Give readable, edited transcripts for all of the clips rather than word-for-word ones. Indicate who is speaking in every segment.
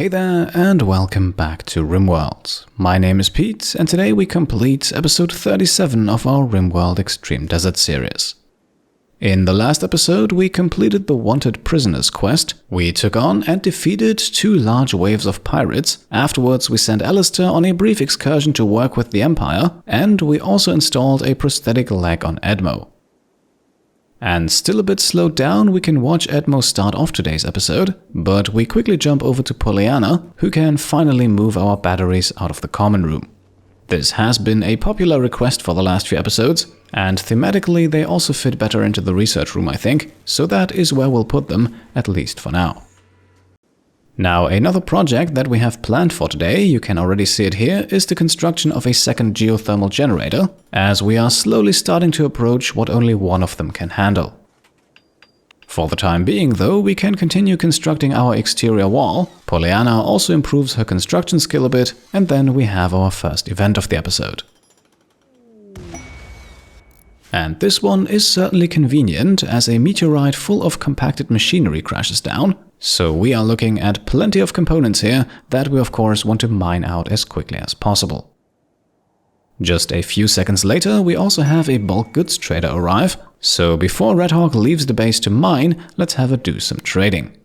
Speaker 1: Hey there and welcome back to Rimworld. My name is Pete and today we complete episode 37 of our Rimworld Extreme Desert series. In the last episode we completed the Wanted Prisoners quest, we took on and defeated 2 large waves of pirates, afterwards we sent Alistair on a brief excursion to work with the Empire, and we also installed a prosthetic leg on Edmo. And still a bit slowed down, we can watch Edmo start off today's episode, but we quickly jump over to Pollyanna, who can finally move our batteries out of the common room. This has been a popular request for the last few episodes, and thematically they also fit better into the research room I think, so that is where we'll put them, at least for now. Now, another project that we have planned for today, you can already see it here, is the construction of a second geothermal generator, as we are slowly starting to approach what only one of them can handle. For the time being though, we can continue constructing our exterior wall, Pollyanna also improves her construction skill a bit, and then we have our first event of the episode. And this one is certainly convenient, as a meteorite full of compacted machinery crashes down, so we are looking at plenty of components here that we of course want to mine out as quickly as possible. Just a few seconds later we also have a bulk goods trader arrive, so before Redhawk leaves the base to mine, let's have her do some trading.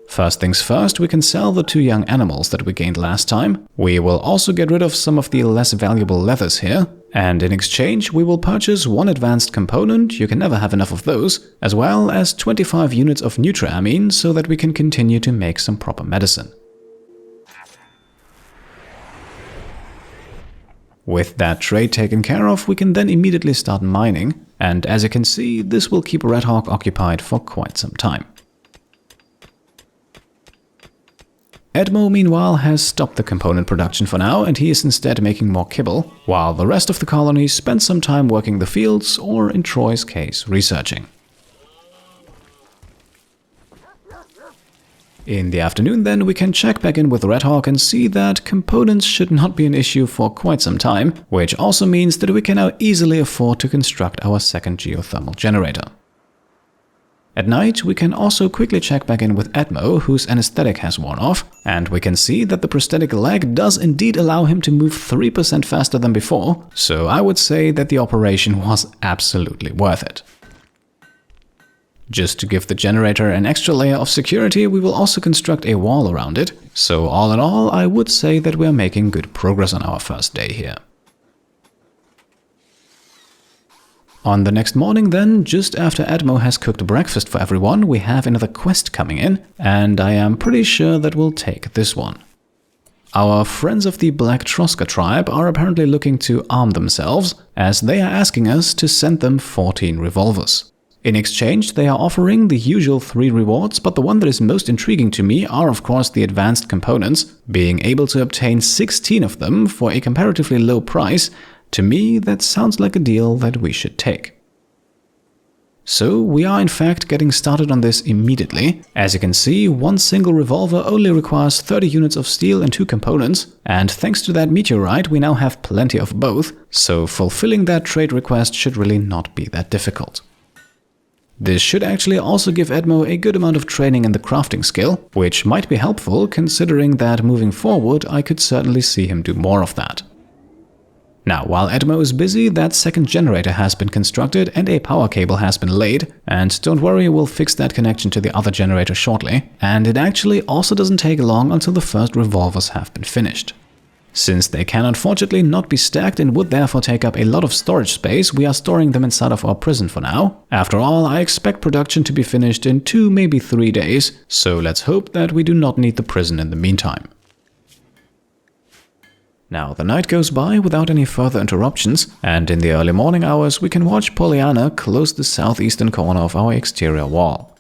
Speaker 1: First things first, we can sell the 2 young animals that we gained last time. We will also get rid of some of the less valuable leathers here, and in exchange we will purchase 1 advanced component, you can never have enough of those, as well as 25 units of nutriamine so that we can continue to make some proper medicine. With that trade taken care of, we can then immediately start mining, and as you can see, this will keep Redhawk occupied for quite some time. Edmo, meanwhile, has stopped the component production for now, and he is instead making more kibble, while the rest of the colony spends some time working the fields, or in Troy's case, researching. In the afternoon then, we can check back in with Redhawk and see that components should not be an issue for quite some time, which also means that we can now easily afford to construct our second geothermal generator. At night, we can also quickly check back in with Edmo, whose anesthetic has worn off, and we can see that the prosthetic leg does indeed allow him to move 3% faster than before, so I would say that the operation was absolutely worth it. Just to give the generator an extra layer of security, we will also construct a wall around it, so all in all, I would say that we are making good progress on our first day here. On the next morning then, just after Edmo has cooked breakfast for everyone, we have another quest coming in, and I am pretty sure that we'll take this one. Our friends of the Black Troska tribe are apparently looking to arm themselves, as they are asking us to send them 14 revolvers. In exchange, they are offering the usual 3 rewards, but the one that is most intriguing to me are of course the advanced components. Being able to obtain 16 of them for a comparatively low price, to me that sounds like a deal that we should take. So we are in fact getting started on this immediately. As you can see, 1 single revolver only requires 30 units of steel and 2 components, and thanks to that meteorite we now have plenty of both, so fulfilling that trade request should really not be that difficult. This should actually also give Edmo a good amount of training in the crafting skill, which might be helpful considering that moving forward I could certainly see him do more of that. Now, while Edmo is busy, that second generator has been constructed and a power cable has been laid, and don't worry, we'll fix that connection to the other generator shortly, and it actually also doesn't take long until the first revolvers have been finished. Since they can unfortunately not be stacked and would therefore take up a lot of storage space, we are storing them inside of our prison for now. After all, I expect production to be finished in 2, maybe 3 days, so let's hope that we do not need the prison in the meantime. Now, the night goes by without any further interruptions, and in the early morning hours we can watch Pollyanna close the southeastern corner of our exterior wall.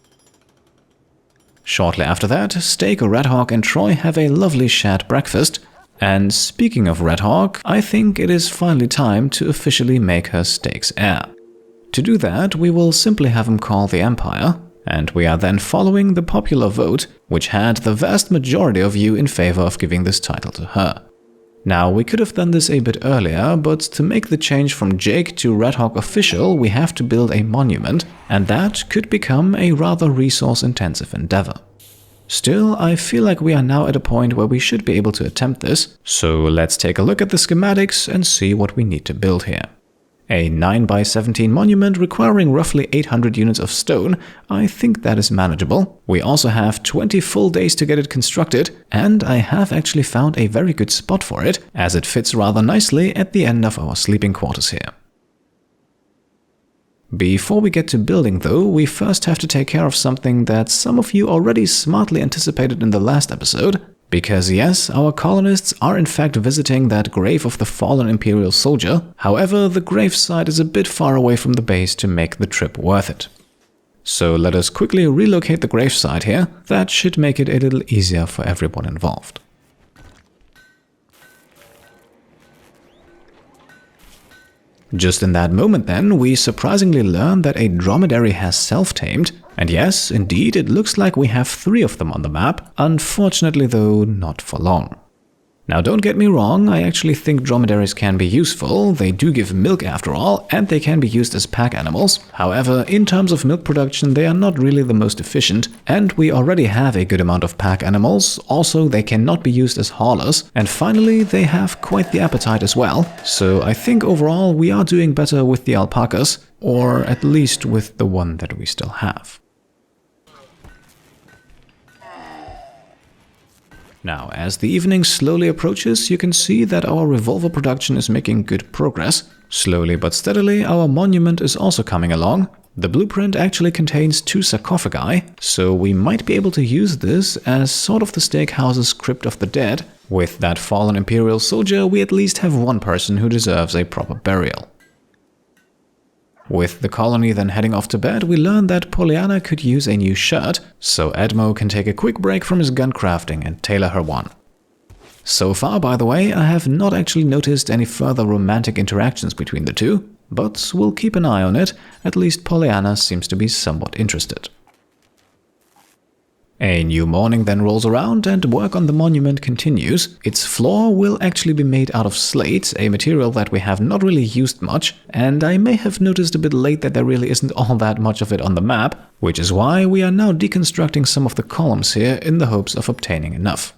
Speaker 1: Shortly after that, Steak, Redhawk and Troy have a lovely shared breakfast, and speaking of Redhawk, I think it is finally time to officially make her Steak's heir. To do that, we will simply have him call the Empire, and we are then following the popular vote, which had the vast majority of you in favor of giving this title to her. Now, we could have done this a bit earlier, but to make the change from Jake to Redhawk official, we have to build a monument, and that could become a rather resource-intensive endeavor. Still, I feel like we are now at a point where we should be able to attempt this, so let's take a look at the schematics and see what we need to build here. A 9x17 monument requiring roughly 800 units of stone, I think that is manageable. We also have 20 full days to get it constructed, and I have actually found a very good spot for it, as it fits rather nicely at the end of our sleeping quarters here. Before we get to building though, we first have to take care of something that some of you already smartly anticipated in the last episode. Because yes, our colonists are in fact visiting that grave of the fallen imperial soldier. However, the gravesite is a bit far away from the base to make the trip worth it. So let us quickly relocate the gravesite here. That should make it a little easier for everyone involved. Just in that moment then, we surprisingly learn that a dromedary has self-tamed. And yes, indeed, it looks like we have 3 of them on the map. Unfortunately though, not for long. Now don't get me wrong, I actually think dromedaries can be useful. They do give milk after all, and they can be used as pack animals. However, in terms of milk production, they are not really the most efficient, and we already have a good amount of pack animals. Also, they cannot be used as haulers, and finally, they have quite the appetite as well. So I think overall we are doing better with the alpacas, or at least with the one that we still have. Now, as the evening slowly approaches, you can see that our revolver production is making good progress. Slowly but steadily, our monument is also coming along. The blueprint actually contains 2 sarcophagi, so we might be able to use this as sort of the steakhouse's crypt of the dead. With that fallen imperial soldier, we at least have one person who deserves a proper burial. With the colony then heading off to bed, we learn that Pollyanna could use a new shirt, so Edmo can take a quick break from his gun crafting and tailor her one. So far, by the way, I have not actually noticed any further romantic interactions between the two, but we'll keep an eye on it. At least Pollyanna seems to be somewhat interested. A new morning then rolls around and work on the monument continues. Its floor will actually be made out of slate, a material that we have not really used much, and I may have noticed a bit late that there really isn't all that much of it on the map, which is why we are now deconstructing some of the columns here in the hopes of obtaining enough.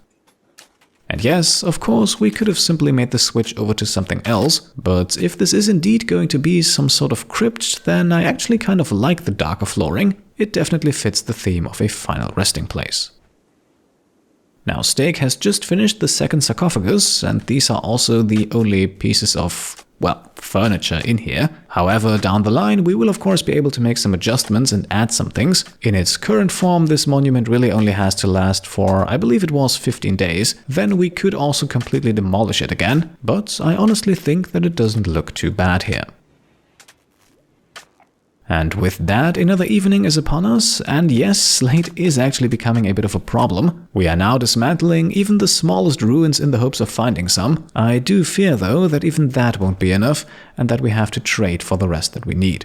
Speaker 1: And yes, of course, we could have simply made the switch over to something else, but if this is indeed going to be some sort of crypt, then I actually kind of like the darker flooring. It definitely fits the theme of a final resting place. Now, Steak has just finished the second sarcophagus, and these are also the only pieces of, well, furniture in here. However, down the line, we will of course be able to make some adjustments and add some things. In its current form, this monument really only has to last for, I believe it was 15 days. Then we could also completely demolish it again, but I honestly think that it doesn't look too bad here. And with that, another evening is upon us, and yes, slate is actually becoming a bit of a problem. We are now dismantling even the smallest ruins in the hopes of finding some. I do fear, though, that even that won't be enough, and that we have to trade for the rest that we need.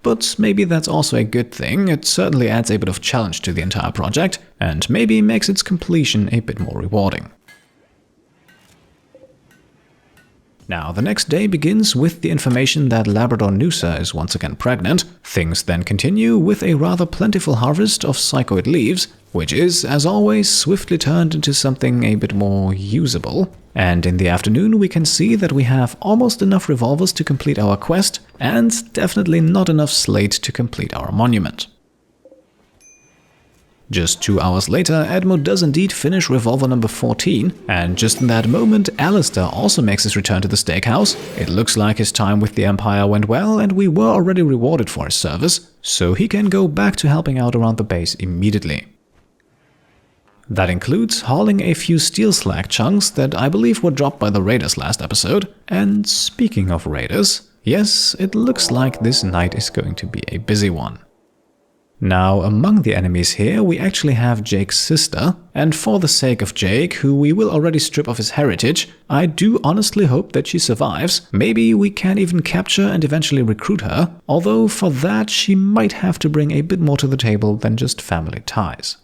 Speaker 1: But maybe that's also a good thing. It certainly adds a bit of challenge to the entire project, and maybe makes its completion a bit more rewarding. Now, the next day begins with the information that Labrador Noosa is once again pregnant. Things then continue with a rather plentiful harvest of psychoid leaves, which is, as always, swiftly turned into something a bit more usable. And in the afternoon we can see that we have almost enough revolvers to complete our quest, and definitely not enough slate to complete our monument. Just 2 hours later, Edmo does indeed finish revolver number 14, and just in that moment, Alistair also makes his return to the steakhouse. It looks like his time with the Empire went well, and we were already rewarded for his service, so he can go back to helping out around the base immediately. That includes hauling a few steel slag chunks that I believe were dropped by the raiders last episode. And speaking of raiders, yes, it looks like this night is going to be a busy one. Now, among the enemies here, we actually have Jake's sister, and for the sake of Jake, who we will already strip of his heritage, I do honestly hope that she survives. Maybe we can even capture and eventually recruit her, although for that she might have to bring a bit more to the table than just family ties.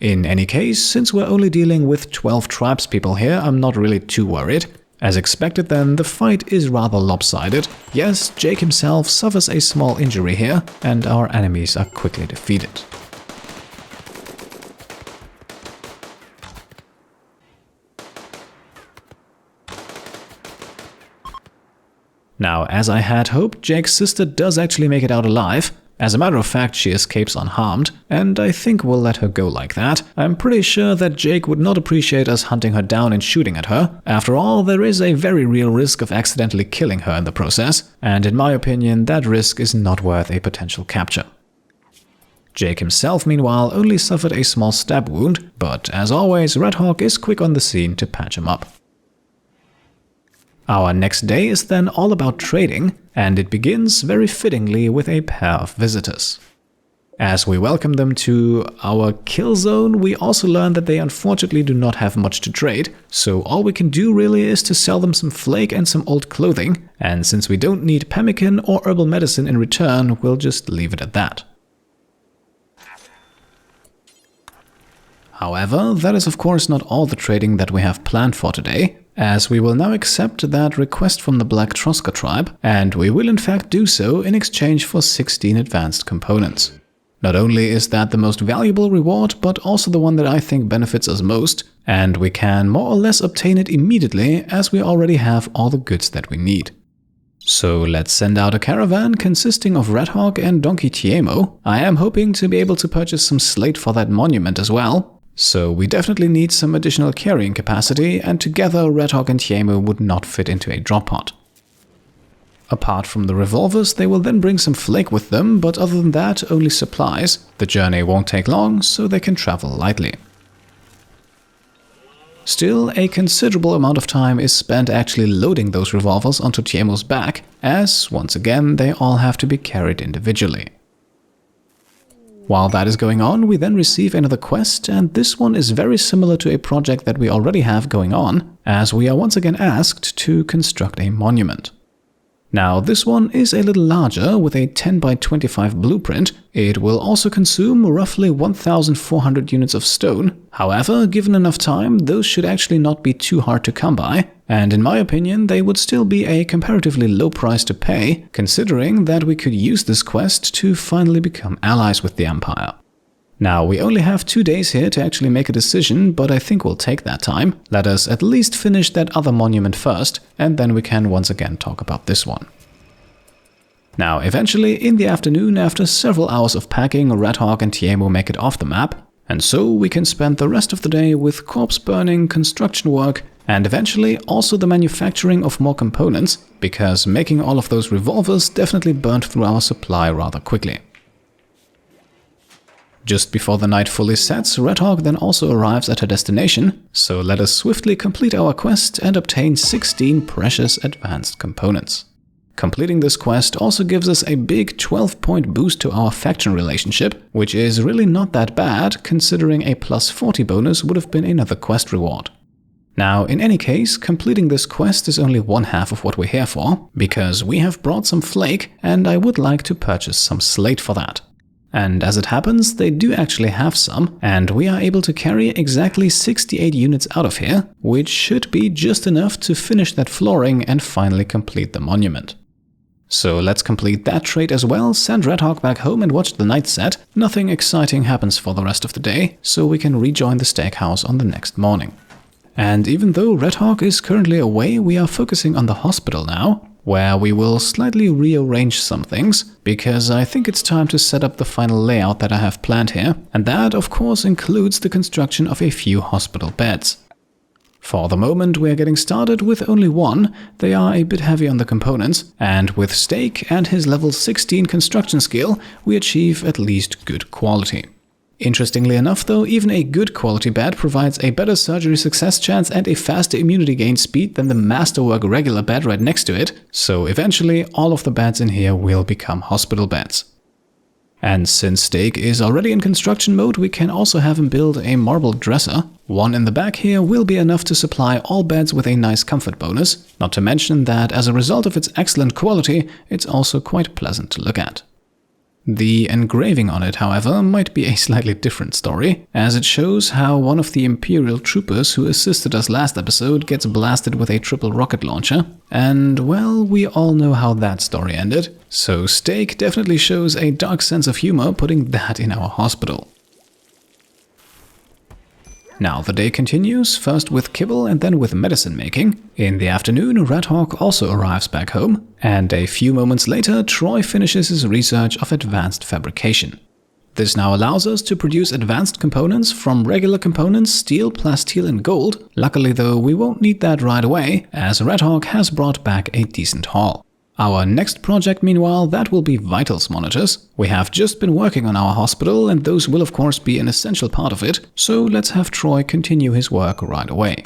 Speaker 1: In any case, since we're only dealing with 12 tribespeople here, I'm not really too worried. As expected then, the fight is rather lopsided. Yes, Jake himself suffers a small injury here, and our enemies are quickly defeated. Now, as I had hoped, Jake's sister does actually make it out alive. As a matter of fact, she escapes unharmed, and I think we'll let her go like that. I'm pretty sure that Jake would not appreciate us hunting her down and shooting at her. After all, there is a very real risk of accidentally killing her in the process, and in my opinion, that risk is not worth a potential capture. Jake himself, meanwhile, only suffered a small stab wound, but as always, Red Hawk is quick on the scene to patch him up. Our next day is then all about trading, and it begins very fittingly with a pair of visitors. As we welcome them to our kill zone, we also learn that they unfortunately do not have much to trade, so all we can do really is to sell them some flake and some old clothing, and since we don't need pemmican or herbal medicine in return, we'll just leave it at that. However, that is of course not all the trading that we have planned for today, as we will now accept that request from the Black Troska tribe, and we will in fact do so in exchange for 16 advanced components. Not only is that the most valuable reward, but also the one that I think benefits us most, and we can more or less obtain it immediately as we already have all the goods that we need. So let's send out a caravan consisting of Red Hawk and Donkey Tiemo. I am hoping to be able to purchase some slate for that monument as well. So we definitely need some additional carrying capacity, and together Red Hawk and Tiemo would not fit into a drop pod. Apart from the revolvers, they will then bring some flake with them, but other than that, only supplies. The journey won't take long, so they can travel lightly. Still, a considerable amount of time is spent actually loading those revolvers onto Tiemo's back, as, once again, they all have to be carried individually. While that is going on, we then receive another quest, and this one is very similar to a project that we already have going on, as we are once again asked to construct a monument. Now, this one is a little larger with a 10 by 25 blueprint. It will also consume roughly 1,400 units of stone. However, given enough time, those should actually not be too hard to come by, and in my opinion, they would still be a comparatively low price to pay, considering that we could use this quest to finally become allies with the Empire. Now, we only have 2 days here to actually make a decision, but I think we'll take that time. Let us at least finish that other monument first, and then we can once again talk about this one. Now, eventually, in the afternoon, after several hours of packing, Red Hawk and Tiemo make it off the map, and so we can spend the rest of the day with corpse burning, construction work, and eventually also the manufacturing of more components, because making all of those revolvers definitely burnt through our supply rather quickly. Just before the night fully sets, Red Hawk then also arrives at her destination, so let us swiftly complete our quest and obtain 16 precious advanced components. Completing this quest also gives us a big 12-point boost to our faction relationship, which is really not that bad, considering a plus 40 bonus would have been another quest reward. Now, in any case, completing this quest is only one half of what we're here for, because we have brought some flake, and I would like to purchase some slate for that. And as it happens, they do actually have some, and we are able to carry exactly 68 units out of here, which should be just enough to finish that flooring and finally complete the monument. So let's complete that trade as well, send Red Hawk back home and watch the night set. Nothing exciting happens for the rest of the day, so we can rejoin the steakhouse on the next morning. And even though Red Hawk is currently away, we are focusing on the hospital now, where we will slightly rearrange some things, because I think it's time to set up the final layout that I have planned here, and that of course includes the construction of a few hospital beds. For the moment we are getting started with only one. They are a bit heavy on the components, and with Steak and his level 16 construction skill, we achieve at least good quality. Interestingly enough though, even a good quality bed provides a better surgery success chance and a faster immunity gain speed than the Masterwork regular bed right next to it, so eventually all of the beds in here will become hospital beds. And since Steak is already in construction mode, we can also have him build a marble dresser. One in the back here will be enough to supply all beds with a nice comfort bonus, not to mention that as a result of its excellent quality, it's also quite pleasant to look at. The engraving on it, however, might be a slightly different story, as it shows how one of the Imperial troopers who assisted us last episode gets blasted with a triple rocket launcher, and well, we all know how that story ended, so Steak definitely shows a dark sense of humor putting that in our hospital. Now the day continues, first with kibble and then with medicine making. In the afternoon, Red Hawk also arrives back home, and a few moments later, Troy finishes his research of advanced fabrication. This now allows us to produce advanced components from regular components, steel, plasteel and gold. Luckily though, we won't need that right away, as Red Hawk has brought back a decent haul. Our next project, meanwhile, that will be vitals monitors. We have just been working on our hospital, and those will of course be an essential part of it, so let's have Troy continue his work right away.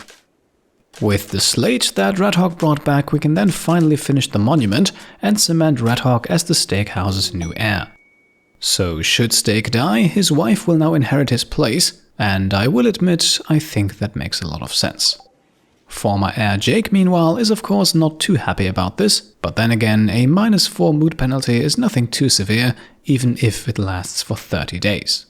Speaker 1: With the slate that Red Hawk brought back, we can then finally finish the monument and cement Red Hawk as the Steakhouse's new heir. So should Steak die, his wife will now inherit his place, and I will admit, I think that makes a lot of sense. Former heir Jake, meanwhile, is of course not too happy about this, but then again, a -4 mood penalty is nothing too severe, even if it lasts for 30 days.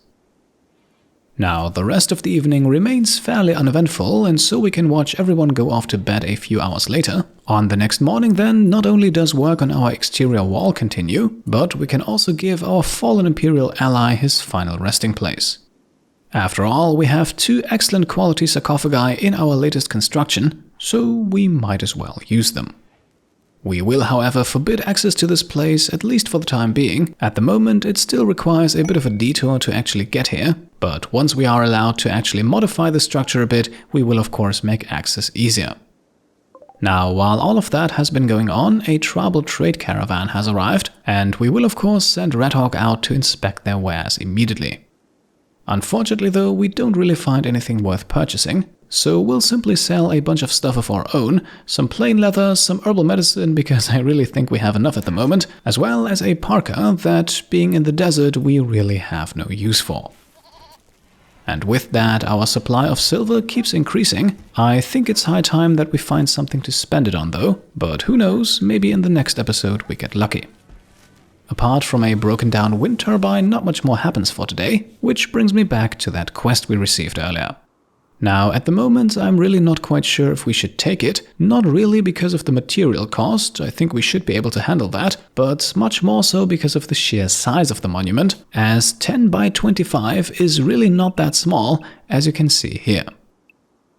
Speaker 1: Now, the rest of the evening remains fairly uneventful, and so we can watch everyone go off to bed a few hours later. On the next morning then, not only does work on our exterior wall continue, but we can also give our fallen Imperial ally his final resting place. After all, we have 2 excellent quality sarcophagi in our latest construction, so we might as well use them. We will, however, forbid access to this place, at least for the time being. At the moment, it still requires a bit of a detour to actually get here, but once we are allowed to actually modify the structure a bit, we will of course make access easier. Now, while all of that has been going on, a tribal trade caravan has arrived, and we will of course send Red Hawk out to inspect their wares immediately. Unfortunately though, we don't really find anything worth purchasing, so we'll simply sell a bunch of stuff of our own, some plain leather, some herbal medicine because I really think we have enough at the moment, as well as a parka that, being in the desert, we really have no use for. And with that, our supply of silver keeps increasing. I think it's high time that we find something to spend it on though, but who knows, maybe in the next episode we get lucky. Apart from a broken down wind turbine, not much more happens for today, which brings me back to that quest we received earlier. Now, at the moment, I'm really not quite sure if we should take it, not really because of the material cost, I think we should be able to handle that, but much more so because of the sheer size of the monument, as 10 by 25 is really not that small, as you can see here.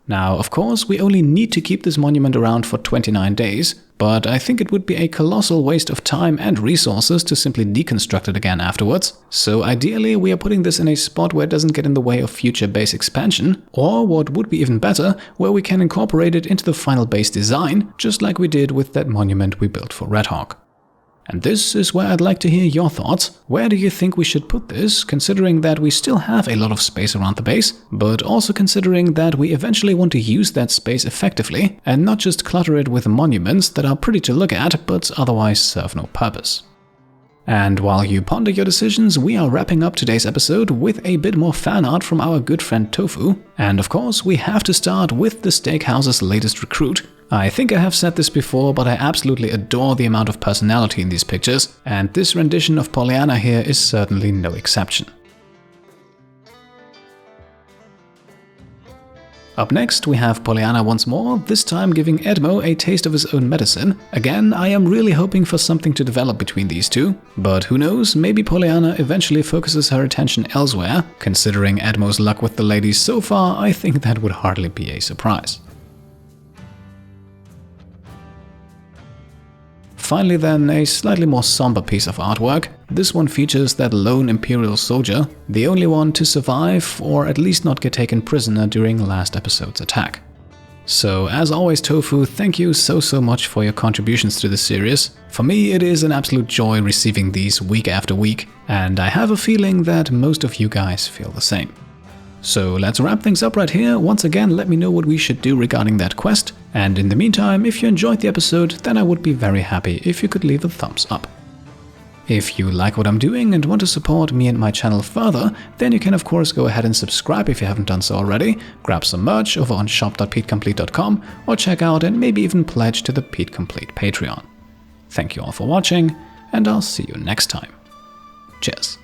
Speaker 1: Now, of course, we only need to keep this monument around for 29 days, but I think it would be a colossal waste of time and resources to simply deconstruct it again afterwards. So ideally, we are putting this in a spot where it doesn't get in the way of future base expansion, or what would be even better, where we can incorporate it into the final base design, just like we did with that monument we built for Red Hawk. And this is where I'd like to hear your thoughts. Where do you think we should put this, considering that we still have a lot of space around the base, but also considering that we eventually want to use that space effectively and not just clutter it with monuments that are pretty to look at but otherwise serve no purpose. And while you ponder your decisions, we are wrapping up today's episode with a bit more fan art from our good friend Tofu. And of course, we have to start with the Steakhouse's latest recruit. I think I have said this before, but I absolutely adore the amount of personality in these pictures, and this rendition of Pollyanna here is certainly no exception. Up next, we have Pollyanna once more, this time giving Edmo a taste of his own medicine. Again, I am really hoping for something to develop between these two, but who knows, maybe Pollyanna eventually focuses her attention elsewhere. Considering Edmo's luck with the ladies so far, I think that would hardly be a surprise. Finally then, a slightly more somber piece of artwork. This one features that lone Imperial soldier, the only one to survive or at least not get taken prisoner during last episode's attack. So as always Tofu, thank you so much for your contributions to this series. For me it is an absolute joy receiving these week after week, and I have a feeling that most of you guys feel the same. So let's wrap things up right here. Once again, let me know what we should do regarding that quest. And in the meantime, if you enjoyed the episode, then I would be very happy if you could leave a thumbs up. If you like what I'm doing and want to support me and my channel further, then you can of course go ahead and subscribe if you haven't done so already, grab some merch over on shop.petecomplete.com, or check out and maybe even pledge to the Pete Complete Patreon. Thank you all for watching, and I'll see you next time. Cheers.